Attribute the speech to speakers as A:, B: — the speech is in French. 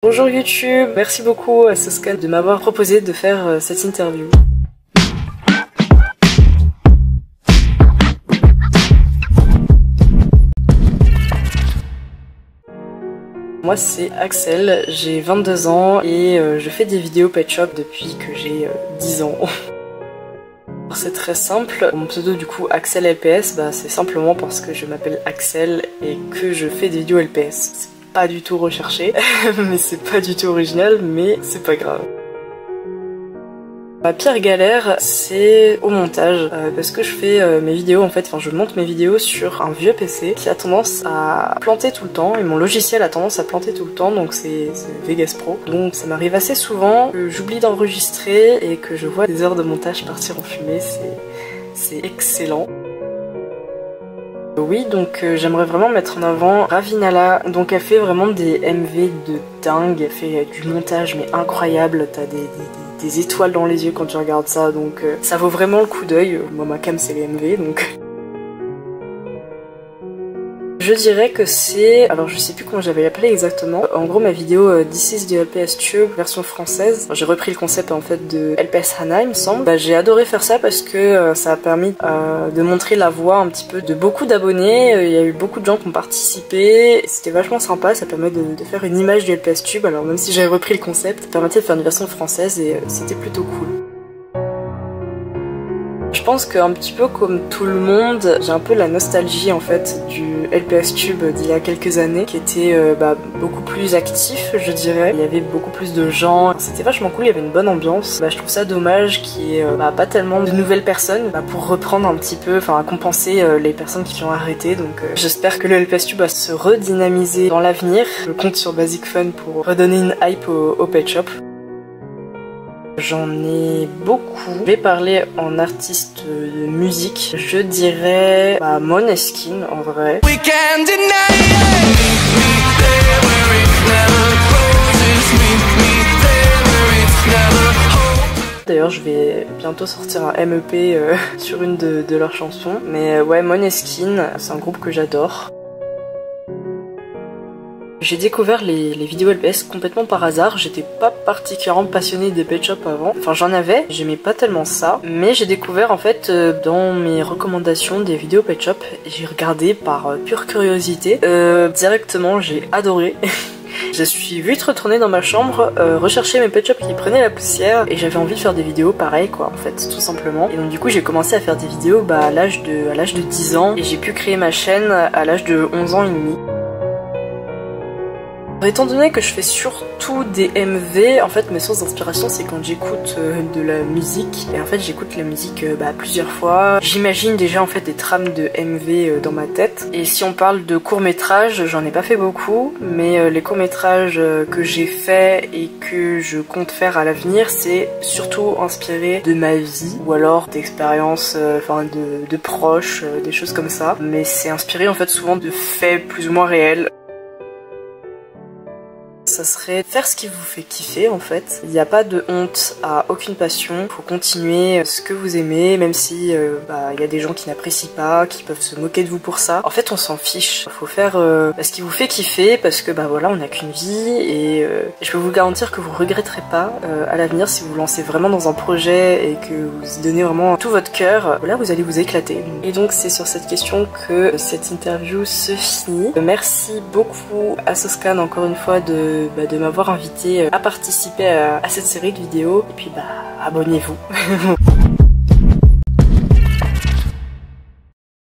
A: Bonjour YouTube, merci beaucoup à Soscan de m'avoir proposé de faire cette interview. Moi c'est Axel, j'ai 22 ans et je fais des vidéos Pet Shop depuis que j'ai 10 ans. C'est très simple, mon pseudo du coup Axel LPS, c'est simplement parce que je m'appelle Axel et que je fais des vidéos LPS. C'est pas du tout recherché, mais c'est pas du tout original, mais c'est pas grave. Ma pire galère, c'est au montage, parce que je fais mes vidéos je monte mes vidéos sur un vieux PC qui a tendance à planter tout le temps, et mon logiciel a tendance à planter tout le temps, donc c'est Vegas Pro. Donc ça m'arrive assez souvent que j'oublie d'enregistrer et que je vois des heures de montage partir en fumée, c'est excellent. Oui, donc j'aimerais vraiment mettre en avant Ravinala. Donc elle fait vraiment des MV de dingue, elle fait du montage mais incroyable, t'as des étoiles dans les yeux quand tu regardes ça, donc ça vaut vraiment le coup d'œil. Moi ma cam c'est les MV donc... Je dirais que c'est... Alors je sais plus comment j'avais appelé exactement. En gros ma vidéo This is the LPS Tube version française. J'ai repris le concept en fait de LPS Hana il me semble. J'ai adoré faire ça parce que ça a permis de montrer la voix un petit peu de beaucoup d'abonnés. Il y a eu beaucoup de gens qui ont participé. C'était vachement sympa, ça permet de faire une image du LPS Tube. Alors même si j'avais repris le concept, ça permettait de faire une version française et c'était plutôt cool. Je pense qu'un petit peu comme tout le monde, j'ai un peu la nostalgie en fait du LPS Tube d'il y a quelques années qui était beaucoup plus actif je dirais. Il y avait beaucoup plus de gens, c'était vachement cool, il y avait une bonne ambiance. Je trouve ça dommage qu'il n'y ait pas tellement de nouvelles personnes pour reprendre un petit peu, à compenser les personnes qui ont arrêté. Donc j'espère que le LPS Tube va se redynamiser dans l'avenir. Je compte sur Basic Fun pour redonner une hype au Pet Shop. J'en ai beaucoup. Je vais parler en artiste de musique. Je dirais Måneskin en vrai. D'ailleurs je vais bientôt sortir un MEP sur une de leurs chansons. Mais ouais, Måneskin, c'est un groupe que j'adore. J'ai découvert les vidéos LPS complètement par hasard, j'étais pas particulièrement passionnée des Pet Shop avant, j'en avais, j'aimais pas tellement ça, mais j'ai découvert en fait dans mes recommandations des vidéos Pet Shop, j'ai regardé par pure curiosité, directement j'ai adoré. Je suis vite retournée dans ma chambre, rechercher mes Pet Shop qui prenaient la poussière et j'avais envie de faire des vidéos pareilles quoi en fait tout simplement. Et donc du coup j'ai commencé à faire des vidéos à l'âge de 10 ans et j'ai pu créer ma chaîne à l'âge de 11 ans et demi. Étant donné que je fais surtout des MV, en fait mes sources d'inspiration c'est quand j'écoute de la musique. Et en fait j'écoute la musique plusieurs fois. J'imagine déjà en fait des trames de MV dans ma tête. Et si on parle de courts-métrages, j'en ai pas fait beaucoup. Mais les courts-métrages que j'ai fait et que je compte faire à l'avenir, c'est surtout inspiré de ma vie. Ou alors d'expériences, de proches, des choses comme ça. Mais c'est inspiré en fait souvent de faits plus ou moins réels. Ça serait faire ce qui vous fait kiffer en fait. Il n'y a pas de honte à aucune passion. Faut continuer ce que vous aimez, même si y a des gens qui n'apprécient pas, qui peuvent se moquer de vous pour ça. En fait on s'en fiche. Faut faire ce qui vous fait kiffer parce que voilà on n'a qu'une vie et je peux vous garantir que vous regretterez pas à l'avenir si vous vous lancez vraiment dans un projet et que vous y donnez vraiment tout votre cœur. Là vous allez vous éclater. Et donc c'est sur cette question que cette interview se finit. Merci beaucoup à Soscan encore une fois de m'avoir invité à participer à cette série de vidéos et puis abonnez-vous.